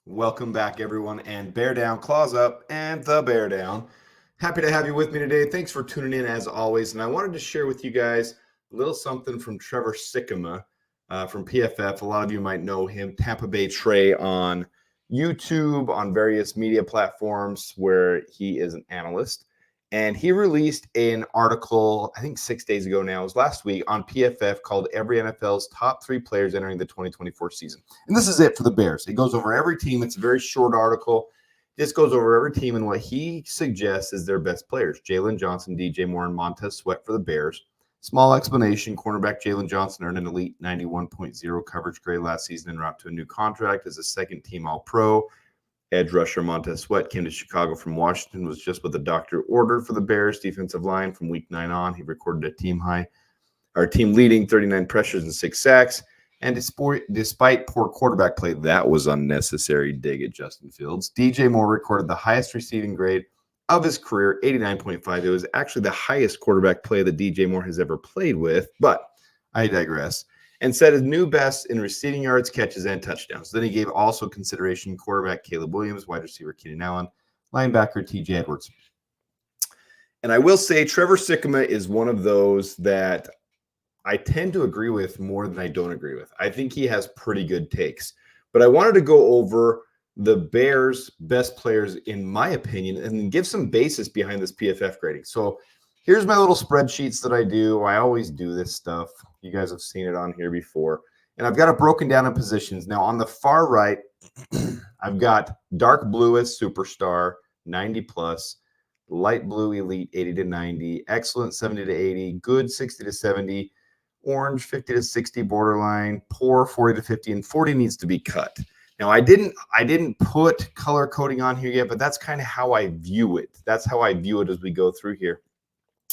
Welcome back, everyone, and bear down, claws up, and the bear down. Happy to have you with me today. Thanks for tuning in as always. And I wanted to share with you guys a little something from Trevor Sikkema from PFF. A lot of you might know him, Tampa Bay Trey on YouTube, on various media platforms where he is an analyst. And he released an article, I think 6 days ago now, it was last week, on PFF called Every NFL's Top 3 Players Entering the 2024 Season. And this is it for the Bears. It goes over every team. It's a very short article. This goes over every team and what he suggests is their best players. Jalen Johnson, DJ Moore, and Montez Sweat for the Bears. Small explanation, cornerback Jalen Johnson earned an elite 91.0 coverage grade last season en route to a new contract as a second-team All-Pro. Edge rusher Montez Sweat came to Chicago from Washington, was just what the doctor ordered for the Bears defensive line from week 9 on. He recorded a team leading 39 pressures and 6 sacks. And despite poor quarterback play, that was unnecessary dig at Justin Fields. DJ Moore recorded the highest receiving grade of his career, 89.5. It was actually the highest quarterback play that DJ Moore has ever played with, but I digress. And set his new best in receiving yards, catches, and touchdowns. Then he gave also consideration quarterback Caleb Williams, wide receiver Keenan Allen, linebacker TJ Edwards. And I will say Trevor Sikkema is one of those that I tend to agree with more than I don't agree with. I think he has pretty good takes. But I wanted to go over the Bears' best players, in my opinion, and then give some basis behind this PFF grading. So here's my little spreadsheets that I do. I always do this stuff. You guys have seen it on here before. And I've got it broken down in positions. Now, on the far right, I've got dark blue as superstar, 90 plus, light blue elite, 80 to 90, excellent, 70 to 80, good, 60 to 70, orange, 50 to 60, borderline, poor, 40 to 50, and 40 needs to be cut. Now, I didn't put color coding on here yet, but that's kind of how I view it. That's how I view it as we go through here.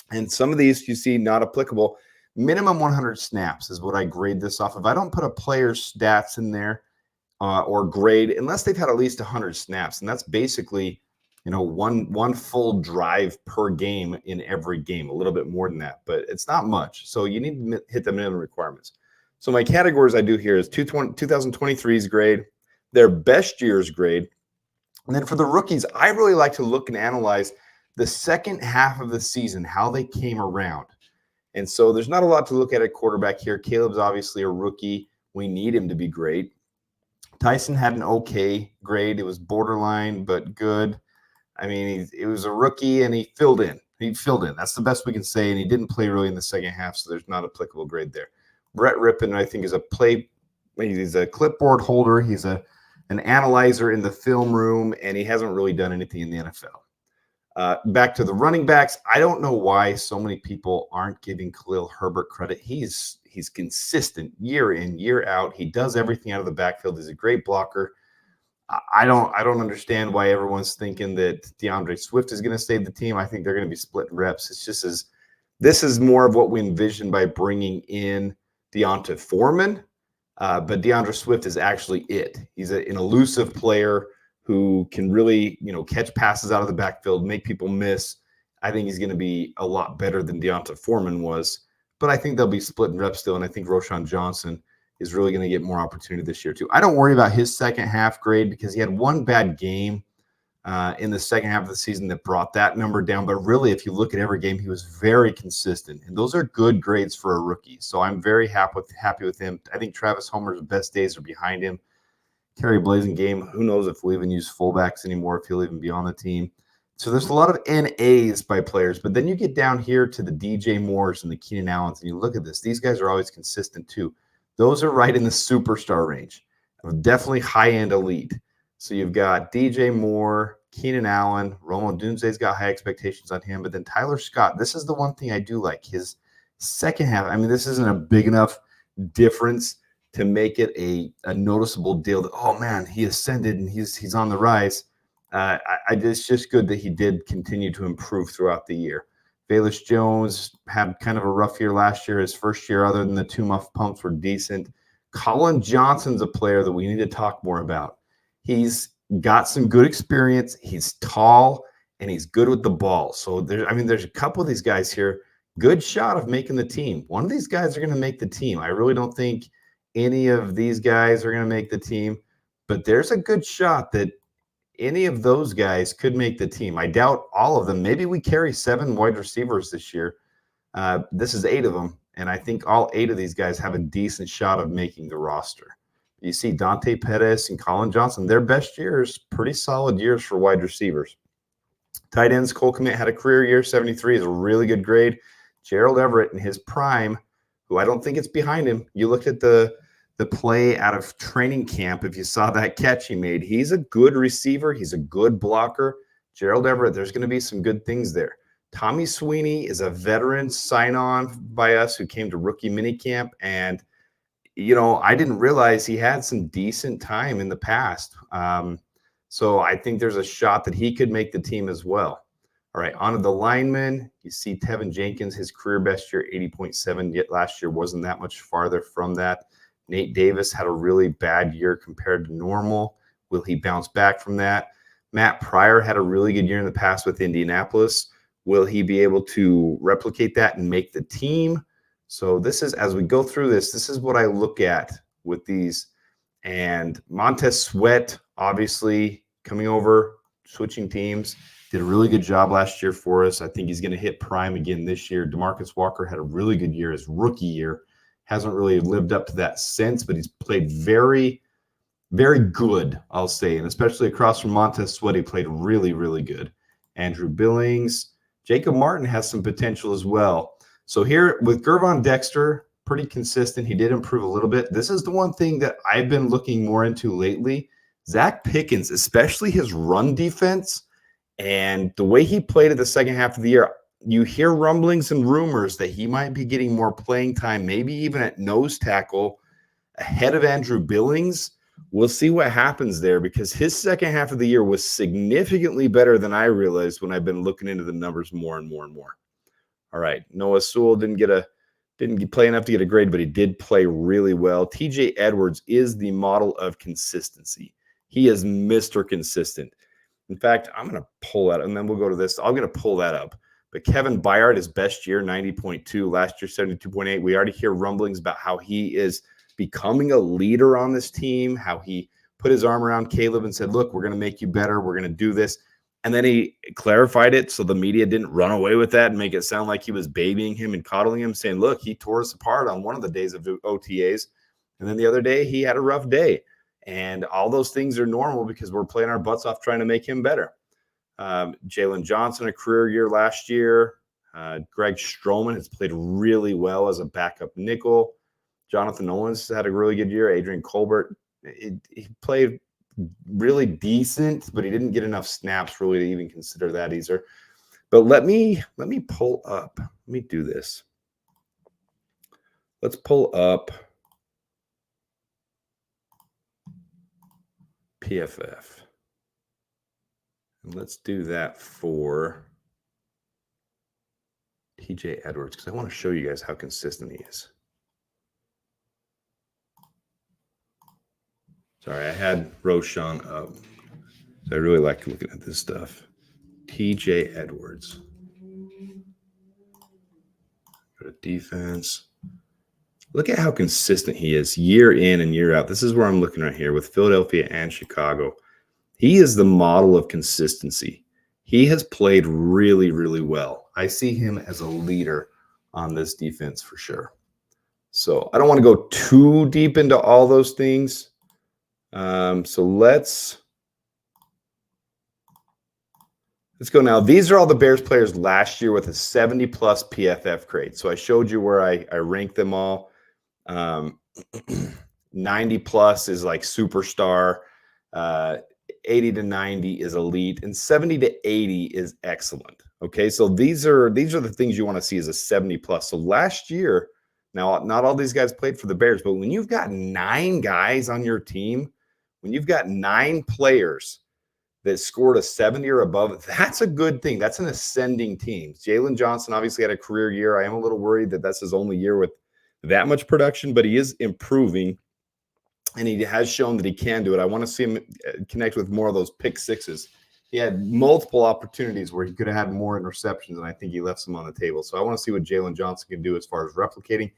And some of these you see not applicable. Minimum 100 snaps is what I grade this off of. I don't put a player's stats in there or grade unless they've had at least 100 snaps. And that's basically, one full drive per game in every game, a little bit more than that. But it's not much. So you need to hit the minimum requirements. So my categories I do here is 2023's grade, their best year's grade. And then for the rookies, I really like to look and analyze the second half of the season, how they came around. And so there's not a lot to look at quarterback here. Caleb's obviously a rookie. We need him to be great. Tyson had an okay grade. It was borderline, but good. I mean, it was a rookie, and he filled in. That's the best we can say, and he didn't play really in the second half, so there's not applicable grade there. Brett Rippon, I think, he's a clipboard holder. He's an analyzer in the film room, and he hasn't really done anything in the NFL. Back to the running backs. I don't know why so many people aren't giving Khalil Herbert credit. He's consistent year in, year out. He does everything out of the backfield. He's a great blocker. I don't understand why everyone's thinking that DeAndre Swift is going to save the team. I think they're going to be splitting reps. It's just this is more of what we envisioned by bringing in Deonta Foreman. But DeAndre Swift is actually it. He's an elusive player who can really, catch passes out of the backfield, make people miss. I think he's going to be a lot better than Deonta Foreman was. But I think they'll be splitting reps still, and I think Roschon Johnson is really going to get more opportunity this year too. I don't worry about his second half grade because he had one bad game in the second half of the season that brought that number down. But really, if you look at every game, he was very consistent. And those are good grades for a rookie. So I'm very happy with him. I think Travis Homer's best days are behind him. Terry Blasingame, who knows if we'll even use fullbacks anymore, if he'll even be on the team. So there's a lot of NAs by players. But then you get down here to the DJ Moores and the Keenan Allens, and you look at this. These guys are always consistent too. Those are right in the superstar range. Definitely high-end elite. So you've got DJ Moore, Keenan Allen, Rome Odunze's got high expectations on him. But then Tyler Scott, this is the one thing I do like. His second half, I mean, this isn't a big enough difference to make it a noticeable deal that, oh, man, he ascended and he's on the rise. It's just good that he did continue to improve throughout the year. Velus Jones had kind of a rough year last year. His first year, other than the 2 muff pumps, were decent. Colin Johnson's a player that we need to talk more about. He's got some good experience. He's tall, and he's good with the ball. So there's a couple of these guys here. Good shot of making the team. One of these guys are going to make the team. I really don't think any of these guys are going to make the team. but there's a good shot that any of those guys could make the team. I doubt all of them. Maybe we carry 7 wide receivers this year. This is 8 of them, and I think all 8 of these guys have a decent shot of making the roster. You see Dante Pettis and Colin Johnson, their best years, pretty solid years for wide receivers. Tight ends, Cole Kmet had a career year. 73 is a really good grade. Gerald Everett in his prime, who I don't think it's behind him. You looked at the play out of training camp. If you saw that catch he made, he's a good receiver. He's a good blocker. Gerald Everett, there's going to be some good things there. Tommy Sweeney is a veteran sign-on by us who came to rookie minicamp, and I didn't realize he had some decent time in the past. So I think there's a shot that he could make the team as well. All right, on to the linemen. You see Tevin Jenkins, his career best year, 80.7. Yet last year wasn't that much farther from that. Nate Davis had a really bad year compared to normal. Will he bounce back from that? Matt Pryor had a really good year in the past with Indianapolis. Will he be able to replicate that and make the team? So this is, as we go through this is what I look at with these. And Montez Sweat, obviously, coming over, switching teams, did a really good job last year for us. I think he's going to hit prime again this year. DeMarcus Walker had a really good year his rookie year. Hasn't really lived up to that since, but he's played very, very good, I'll say. And especially across from Montez Sweat, he played really, really good. Andrew Billings. Jacob Martin has some potential as well. So here with Gervon Dexter, pretty consistent. He did improve a little bit. This is the one thing that I've been looking more into lately. Zach Pickens, especially his run defense and the way he played at the second half of the year. You hear rumblings and rumors that he might be getting more playing time, maybe even at nose tackle ahead of Andrew Billings. We'll see what happens there because his second half of the year was significantly better than I realized when I've been looking into the numbers more and more and more. All right, Noah Sewell didn't play enough to get a grade, but he did play really well. TJ Edwards is the model of consistency. He is Mr. Consistent. In fact, I'm going to pull that, and then we'll go to this. I'm going to pull that up. But Kevin Byard, his best year, 90.2. Last year, 72.8. We already hear rumblings about how he is becoming a leader on this team, how he put his arm around Caleb and said, look, we're going to make you better. We're going to do this. And then he clarified it so the media didn't run away with that and make it sound like he was babying him and coddling him, saying, look, he tore us apart on one of the days of OTAs. And then the other day, he had a rough day. And all those things are normal because we're playing our butts off trying to make him better. Jalen Johnson, a career year last year. Greg Stroman has played really well as a backup nickel. Jonathan Owens had a really good year. Adrian Colbert, he played really decent, but he didn't get enough snaps really to even consider that either. But let me pull up. Let me do this. Let's pull up PFF. And let's do that for TJ Edwards because I want to show you guys how consistent he is. Sorry, I had Roshan up. So I really like looking at this stuff. TJ Edwards. Go to defense. Look at how consistent he is year in and year out. This is where I'm looking right here with Philadelphia and Chicago. He is the model of consistency. He has played really, really well. I see him as a leader on this defense for sure. So I don't want to go too deep into all those things. So let's go now. These are all the Bears players last year with a 70-plus PFF grade. So I showed you where I ranked them all. 90-plus is like superstar. 80 to 90 is elite, and 70 to 80 is excellent. Okay, so these are the things you want to see as a 70-plus. So last year, now not all these guys played for the Bears, but when you've got 9 guys on your team, when you've got 9 players that scored a 70 or above, that's a good thing. That's an ascending team. Jalen Johnson obviously had a career year. I am a little worried that that's his only year with that much production, but he is improving, and he has shown that he can do it. I want to see him connect with more of those pick sixes. He had multiple opportunities where he could have had more interceptions, and I think he left some on the table. So I want to see what Jalen Johnson can do as far as replicating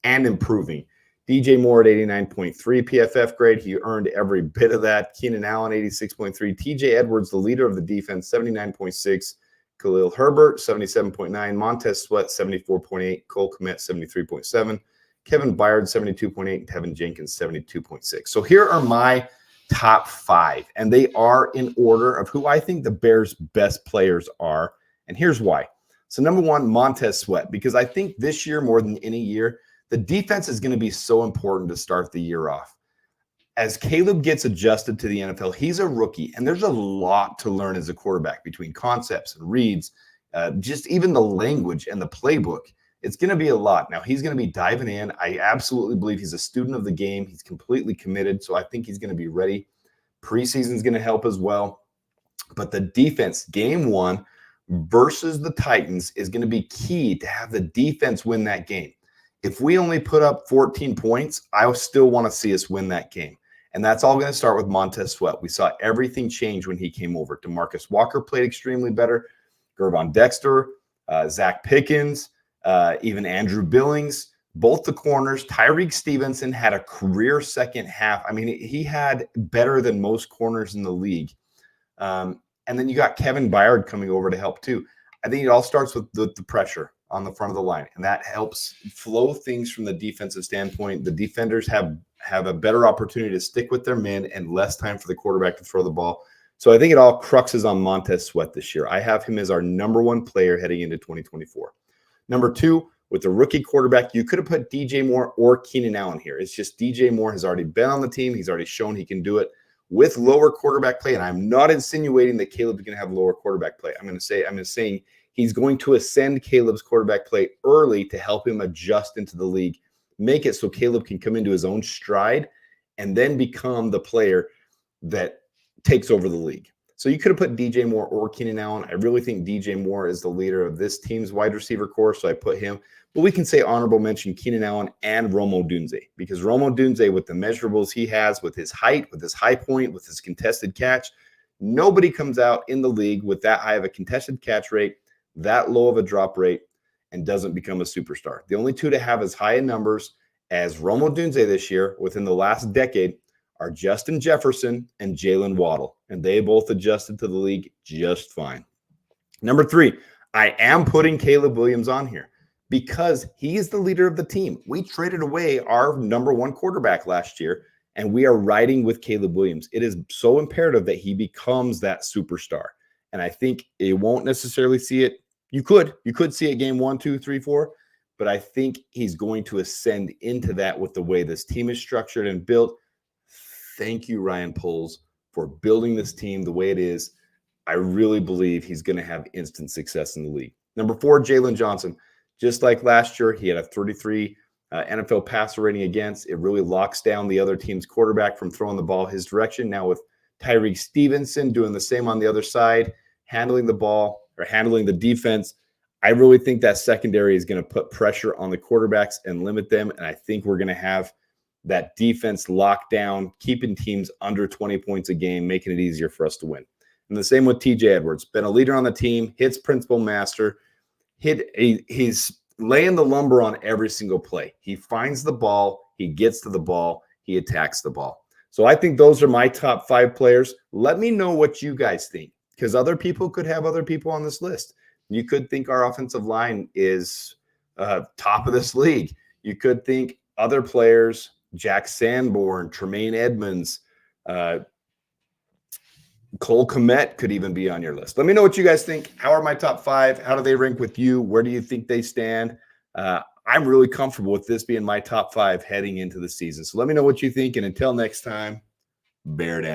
and improving. DJ Moore at 89.3 PFF grade. He earned every bit of that. Keenan Allen, 86.3. TJ Edwards, the leader of the defense, 79.6. Khalil Herbert, 77.9. Montez Sweat, 74.8. Cole Kmet, 73.7. Kevin Byard, 72.8. Tevin Jenkins, 72.6. So here are my top 5, and they are in order of who I think the Bears' best players are, and here's why. So number 1, Montez Sweat, because I think this year more than any year, the defense is going to be so important to start the year off. As Caleb gets adjusted to the NFL, he's a rookie, and there's a lot to learn as a quarterback between concepts and reads, just even the language and the playbook. It's going to be a lot. Now, he's going to be diving in. I absolutely believe he's a student of the game. He's completely committed, so I think he's going to be ready. Preseason is going to help as well. But the defense, game 1 versus the Titans, is going to be key to have the defense win that game. If we only put up 14 points, I still want to see us win that game. And that's all going to start with Montez Sweat. We saw everything change when he came over. DeMarcus Walker played extremely better. Gervon Dexter, Zach Pickens, even Andrew Billings, both the corners. Tyreek Stevenson had a career second half. I mean, he had better than most corners in the league. And then you got Kevin Byard coming over to help too. I think it all starts with the pressure on the front of the line, and that helps flow things from the defensive standpoint. The defenders have a better opportunity to stick with their men and less time for the quarterback to throw the ball. So I think it all cruxes on Montez Sweat this year. I have him as our number 1 player heading into 2024. Number 2, with the rookie quarterback, you could have put DJ Moore or Keenan Allen here. It's just DJ Moore has already been on the team. He's already shown he can do it with lower quarterback play. And I'm not insinuating that Caleb's going to have lower quarterback play. I'm just saying he's going to ascend Caleb's quarterback play early to help him adjust into the league, make it so Caleb can come into his own stride and then become the player that takes over the league. So you could have put DJ Moore or Keenan Allen. I really think DJ Moore is the leader of this team's wide receiver core, so I put him. But we can say honorable mention Keenan Allen and Rome Odunze, because Rome Odunze, with the measurables he has, with his height, with his high point, with his contested catch, nobody comes out in the league with that high of a contested catch rate, that low of a drop rate, and doesn't become a superstar. The only two to have as high in numbers as Rome Odunze this year within the last decade are Justin Jefferson and Jalen Waddle, and they both adjusted to the league just fine. Number 3, I am putting Caleb Williams on here because he is the leader of the team. We traded away our number 1 quarterback last year, and we are riding with Caleb Williams. It is so imperative that he becomes that superstar, and I think it won't necessarily see it. You could see it game 1, 2, 3, 4, but I think he's going to ascend into that with the way this team is structured and built. Thank you, Ryan Poles, for building this team the way it is. I really believe he's going to have instant success in the league. Number 4, Jalen Johnson. Just like last year, he had a 33 NFL passer rating against. It really locks down the other team's quarterback from throwing the ball his direction. Now with Tyreek Stevenson doing the same on the other side, handling the ball or handling the defense, I really think that secondary is going to put pressure on the quarterbacks and limit them. And I think we're going to have that defense locked down, keeping teams under 20 points a game, making it easier for us to win. And the same with TJ Edwards. Been a leader on the team, hits principal master, he's laying the lumber on every single play. He finds the ball, he gets to the ball, he attacks the ball. So I think those are my top 5 players. Let me know what you guys think, because other people could have other people on this list. You could think our offensive line is top of this league. You could think other players, Jack Sanborn, Tremaine Edmonds, Cole Kmet could even be on your list. Let me know what you guys think. How are my top 5? How do they rank with you? Where do you think they stand? I'm really comfortable with this being my top 5 heading into the season. So let me know what you think. And until next time, bear down.